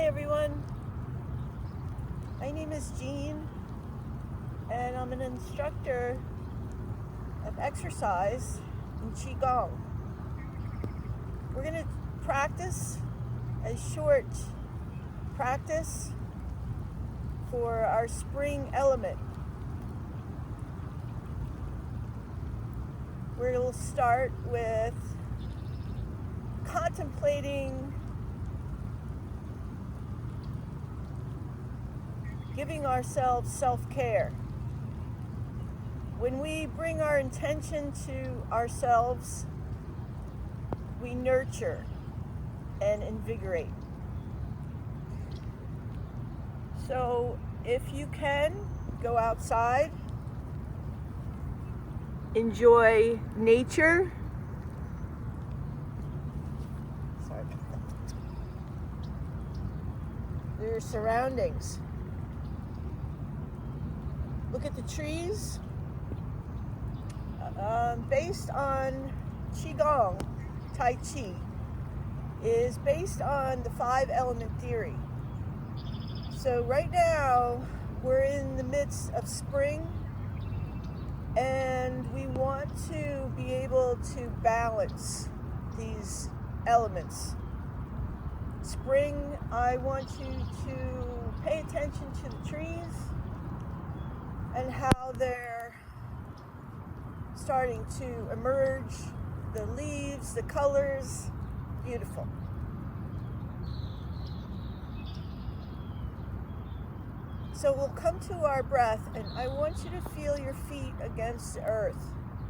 everyone. My name is Jean, and I'm an instructor of exercise in Gong. We're going to practice a short practice for our spring element. We'll start with contemplating giving ourselves self-care. When we bring our intention to ourselves, we nurture and invigorate. So if you can, go outside, enjoy nature. Sorry about that. Your surroundings. Look at the trees. Based on Qigong, Tai Chi is based on the 5-element theory. So right now we're in the midst of spring, and we want to be able to balance these elements. Spring, I want you to pay attention to the trees and how they're starting to emerge, the leaves, the colors, beautiful. So we'll come to our breath, and I want you to feel your feet against the earth.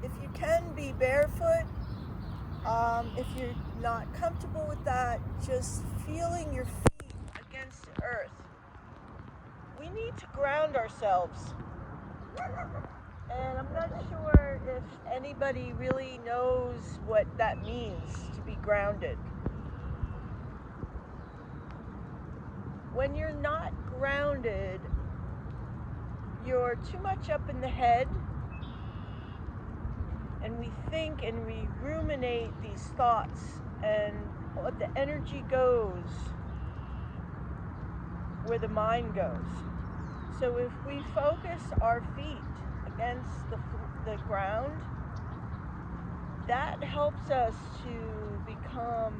If you can, be barefoot. If you're not comfortable with that, just feeling your feet against the earth. We need to ground ourselves. And I'm not sure if anybody really knows what that means, to be grounded. When you're not grounded, you're too much up in the head, and we think and we ruminate these thoughts, and what the energy goes where the mind goes. So if we focus our feet against the ground, that helps us to become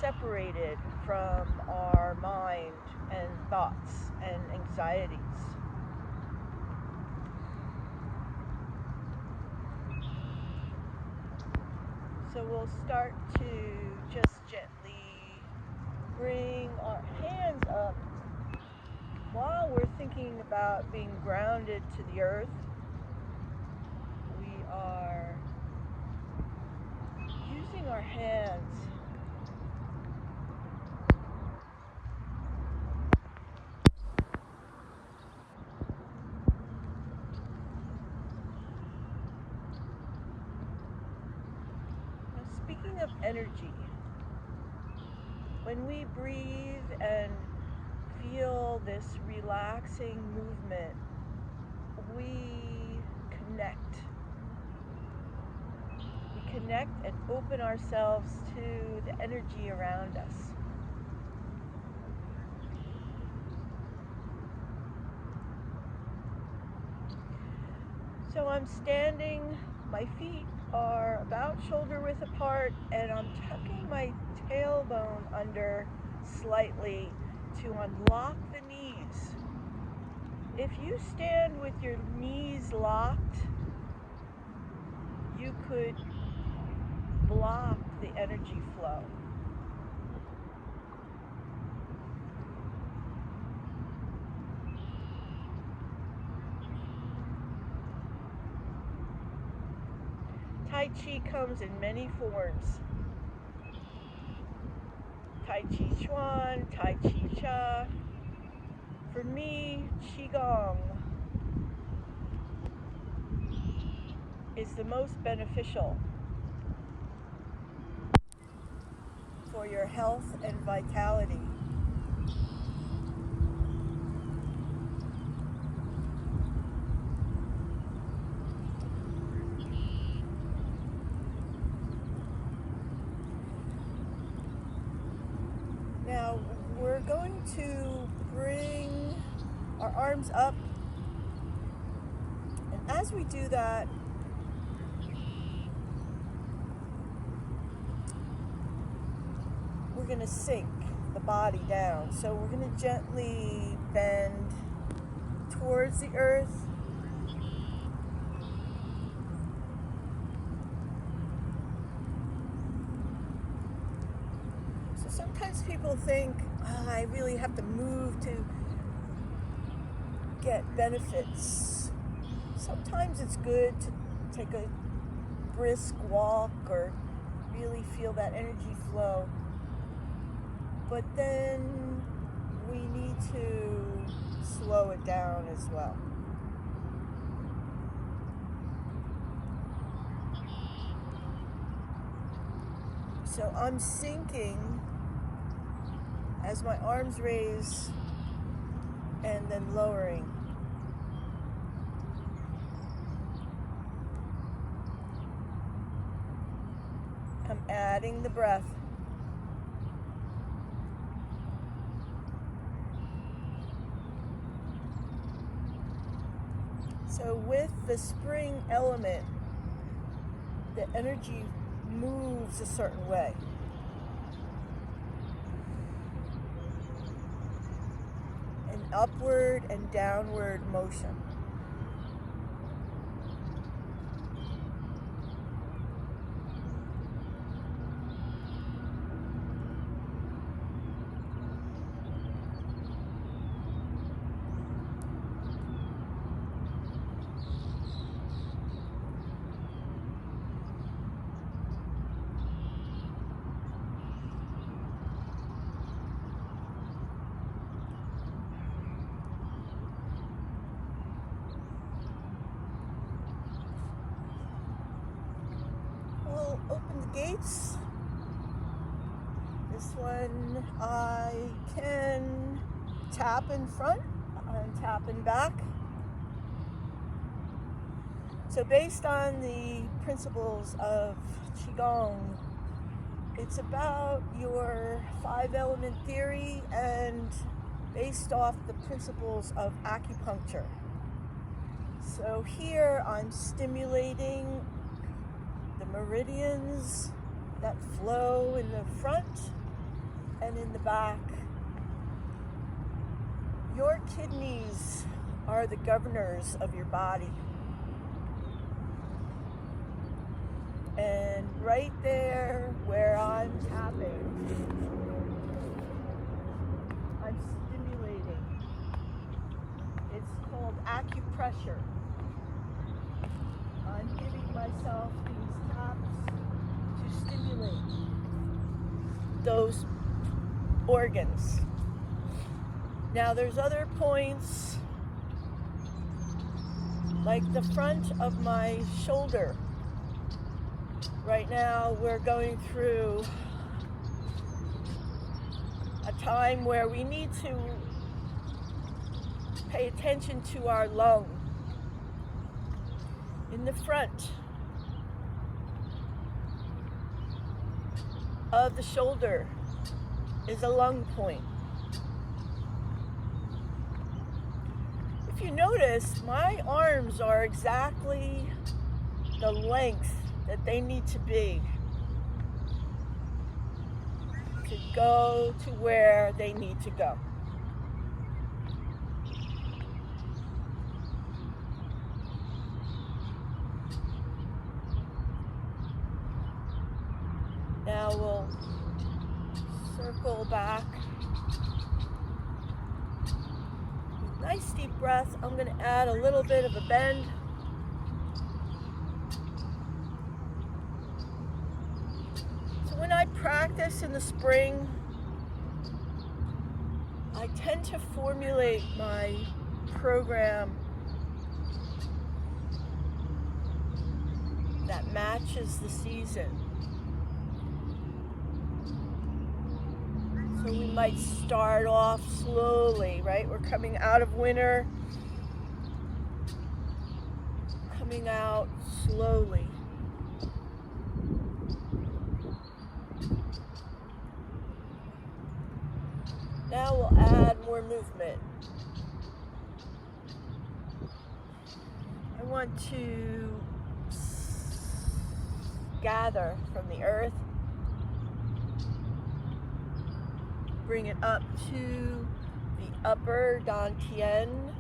separated from our mind and thoughts and anxieties. So we'll start to just gently bring our hands up while we're thinking about being grounded to the earth. We are using our hands Speaking of energy, when we breathe and feel this relaxing movement, we connect. We connect and open ourselves to the energy around us. So I'm standing, my feet are about shoulder width apart, and I'm tucking my tailbone under slightly to unlock the knees. If you stand with your knees locked, you could block the energy flow. Tai Chi comes in many forms. Tai Chi Chuan, Tai Chi Cha. For me, Qigong is the most beneficial for your health and vitality. going to bring our arms up. And as we do that, we're going to sink the body down. So we're going to gently bend towards the earth. So sometimes people think, oh, I really have to move to get benefits. Sometimes it's good to take a brisk walk or really feel that energy flow. But then we need to slow it down as well. So I'm sinking as my arms raise and then lowering. I'm adding the breath. So with the spring element, the energy moves a certain way. An upward and downward motion. Open the gates. This one I can tap in front and tap in back. So based on the principles of Qigong, it's about your 5-element theory and based off the principles of acupuncture. So here I'm stimulating the meridians that flow in the front and in the back. Your kidneys are the governors of your body. And right there where I'm tapping, I'm stimulating. It's called acupressure. I'm giving myself these taps to stimulate those organs. Now there's other points like the front of my shoulder. Right now we're going through a time where we need to pay attention to our lung. In the front of the shoulder is a lung point. If you notice, my arms are exactly the length that they need to be to go to where they need to go. Now we'll circle back. Nice deep breath. I'm going to add a little bit of a bend. So when I practice in the spring, I tend to formulate my program that matches the season. So we might start off slowly, right? We're coming out of winter, coming out slowly. Now movement. I want to gather from the earth, bring it up to the upper Dantian,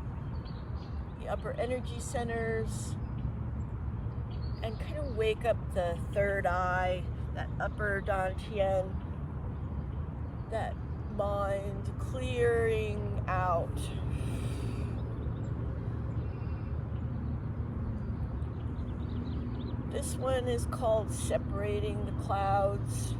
the upper energy centers, and kind of wake up the third eye, that upper Dantian, that mind clearing out. This one is called separating the clouds.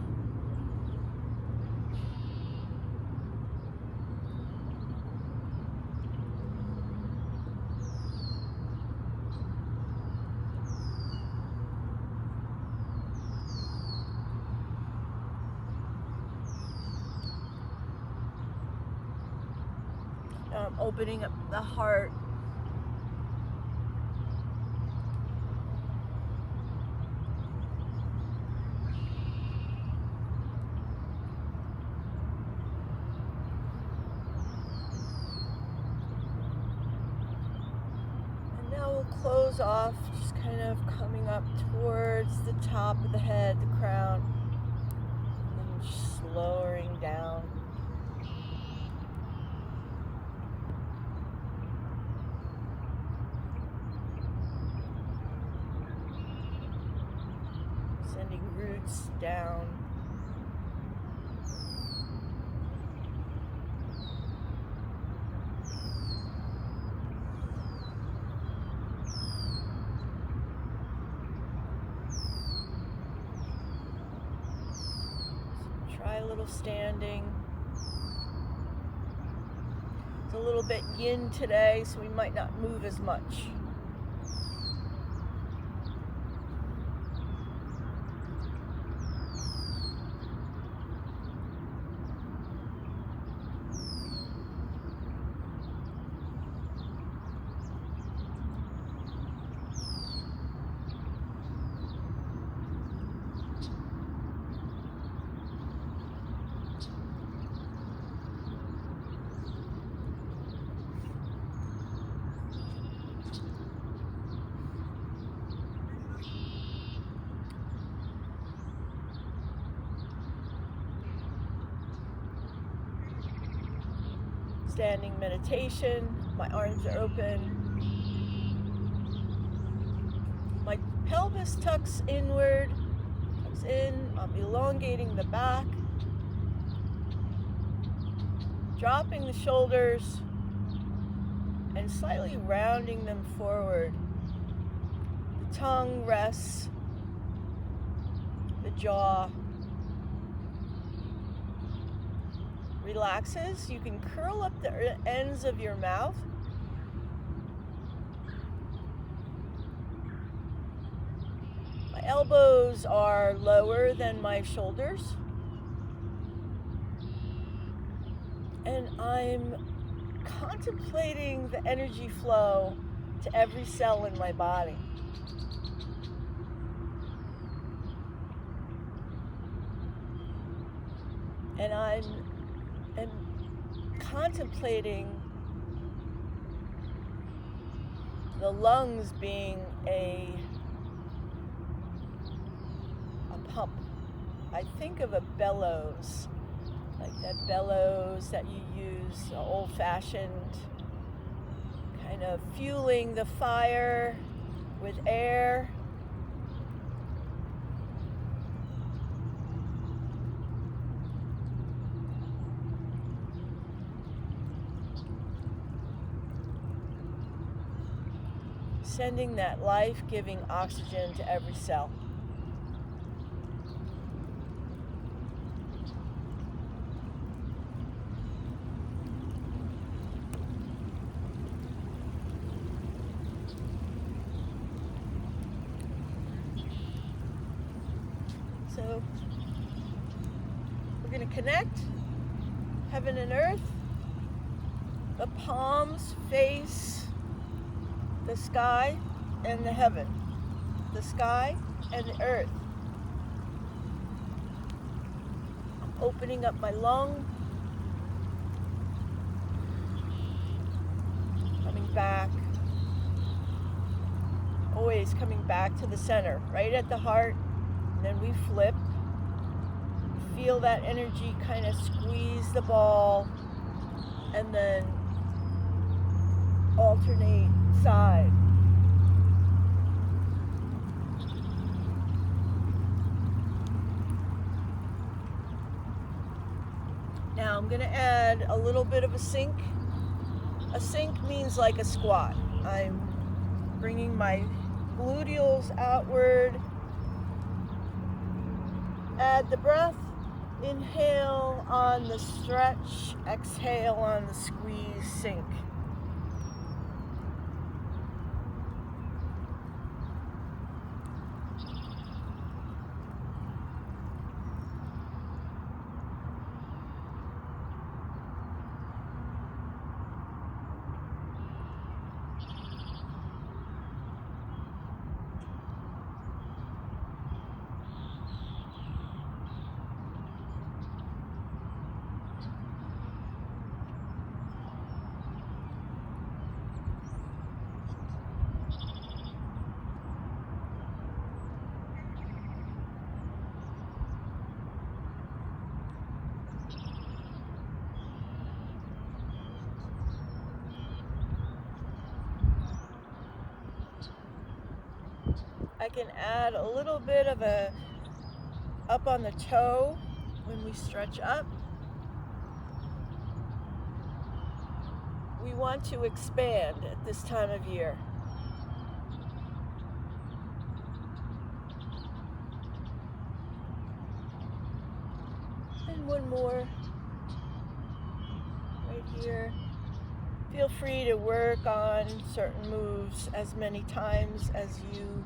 Opening up the heart. And now we'll close off, just kind of coming up towards the top of the head, the crown, and then lowering down. Sending roots down. So try a little standing. It's a little bit yin today, so we might not move as much. Standing meditation, my arms are open. My pelvis tucks inward, tucks in. I'm elongating the back, dropping the shoulders, and slightly rounding them forward. The tongue rests, the jaw relaxes. You can curl up the ends of your mouth. My elbows are lower than my shoulders. And I'm contemplating the energy flow to every cell in my body. And I'm contemplating the lungs being a pump. I think of a bellows, like that bellows that you use, old-fashioned, kind of fueling the fire with air. Sending that life-giving oxygen to every cell. So we're going to connect heaven and earth. The palms face the sky and the heaven, the sky and the earth. I'm opening up my lung. back. Always coming back to the center, right at the heart. And then we flip. Feel that energy kind of squeeze the ball. And then alternate side. Now I'm going to add a little bit of a sink. A sink means like a squat. I'm bringing my gluteals outward. Add the breath. Inhale on the stretch. Exhale on the squeeze, sink. I can add a little bit of a up on the toe when we stretch up. We want to expand at this time of year. And one more right here. Feel free to work on certain moves as many times as you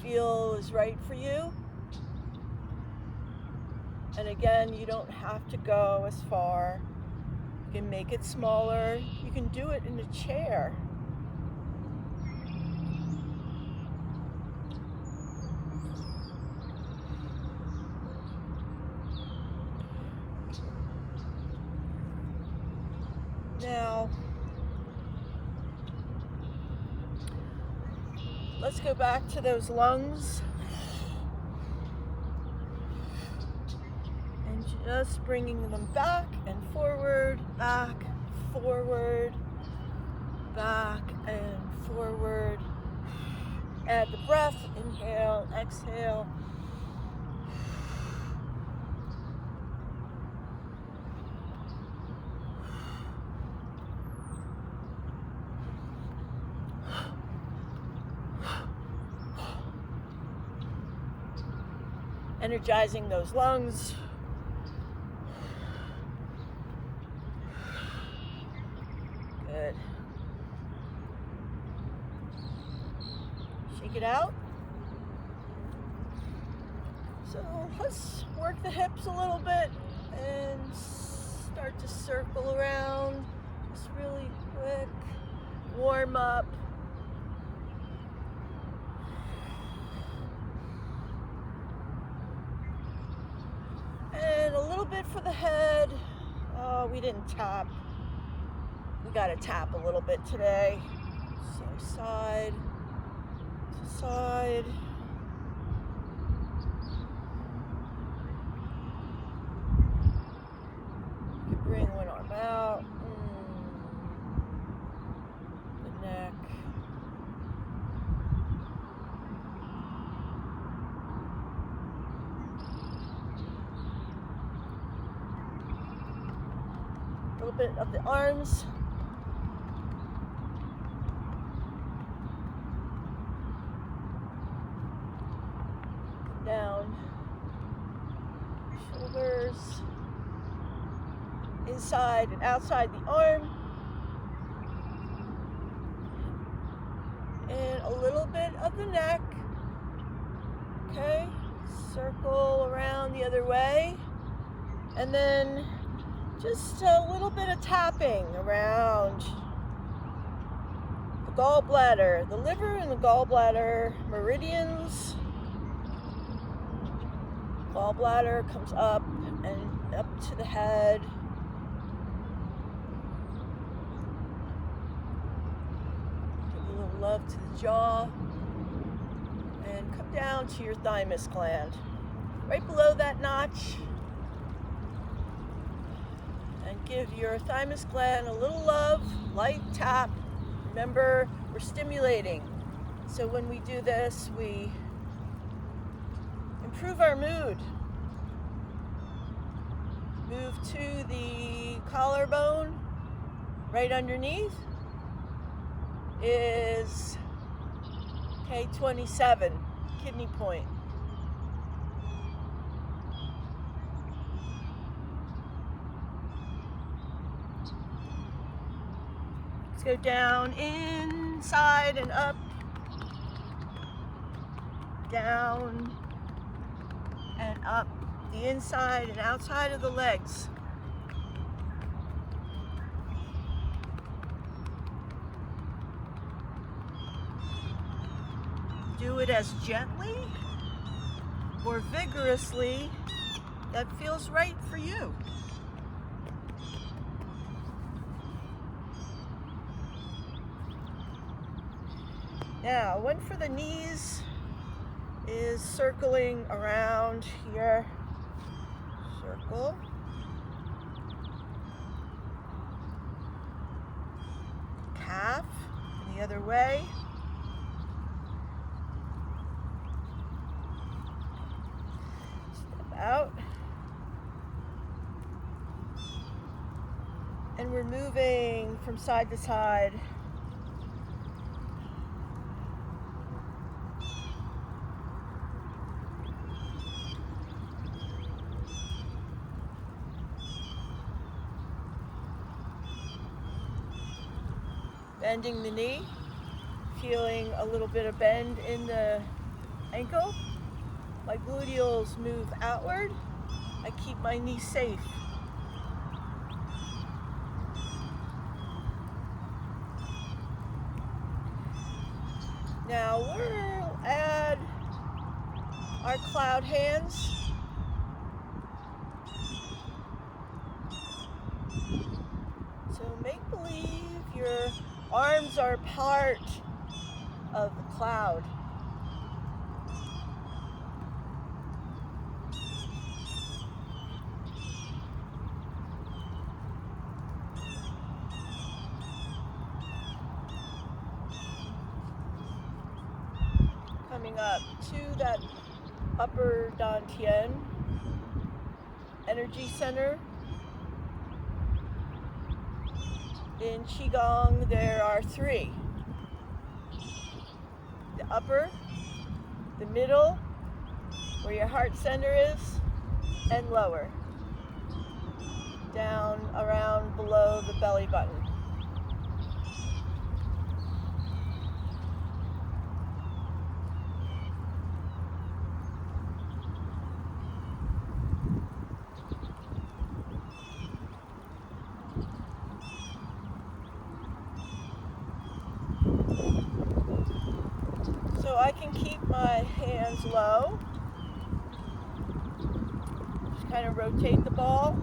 feel is right for you. And again, you don't have to go as far. You can make it smaller. You can do it in a chair. Now, let's go back to those lungs. And just bringing them back and forward, back, forward, back and forward. Add the breath, inhale, exhale. Energizing those lungs. Good. Shake it out. So let's work the hips a little bit and start to circle around. Just really quick. Warm up. And a little bit for the head. Oh, we didn't tap. We got to tap a little bit today. So side to side. You can bring one arm out. The neck. A little bit of the arms. Down. Shoulders. Inside and outside the arm. And a little bit of the neck. Okay. Circle around the other way. And then just a little bit of tapping around the gallbladder, the liver and the gallbladder meridians. Gallbladder comes up and up to the head. love to the jaw, and come down to your thymus gland. Right below that notch. And give your thymus gland a little love, light tap. Remember, we're stimulating. So when we do this, we improve our mood. Move to the collarbone. Right underneath is K27, kidney point. Let's go down, inside and up, down and up, the inside and outside of the legs. Do it as gently or vigorously that feels right for you. Now, one for the knees is circling around here. Circle. Calf, the other way. Step out. And we're moving from side to side. Bending the knee, feeling a little bit of bend in the ankle. My gluteals move outward. I keep my knee safe. Now we'll add our cloud hands. So make believe your arms are part of the cloud. Coming up to that upper dantian energy center. In Qigong, there are three. The upper, the middle, where your heart center is, and lower. Down around below the belly button. So I can keep my hands low. Just kind of rotate the ball.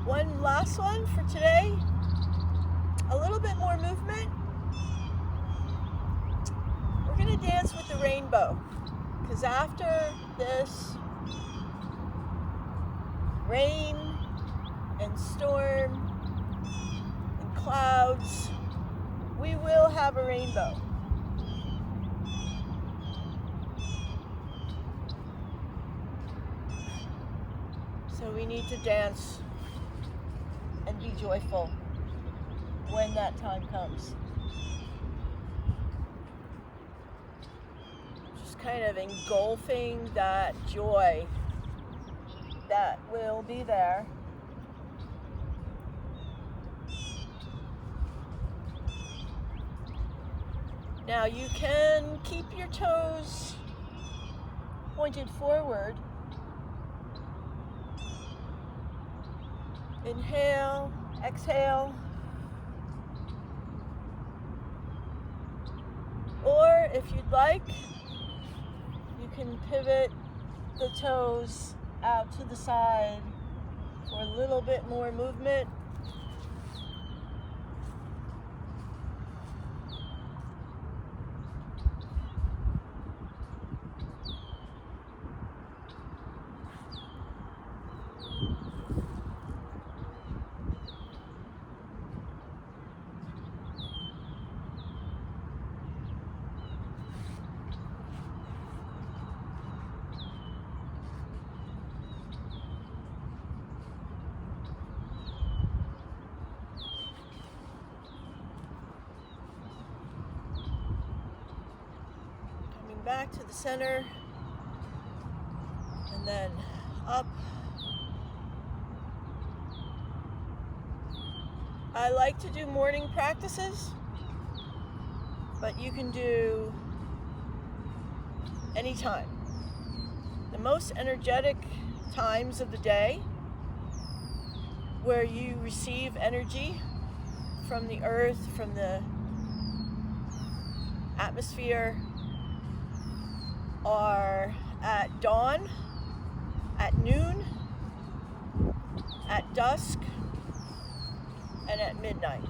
One last one for today. A little bit more movement. We're going to dance with the rainbow, because after this rain and storm and clouds, we will have a rainbow. So we need to dance and be joyful when that time comes. Kind of engulfing that joy that will be there. Now you can keep your toes pointed forward. Inhale, exhale. Or if you'd like, you can pivot the toes out to the side for a little bit more movement. Back to the center, and then up. I like to do morning practices, but you can do anytime. The most energetic times of the day where you receive energy from the earth, from the atmosphere, are at dawn, at noon, at dusk, and at midnight.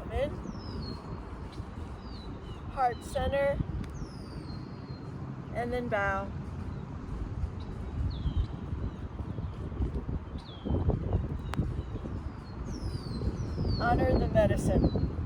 Come in, heart center, and then bow. Honor the medicine.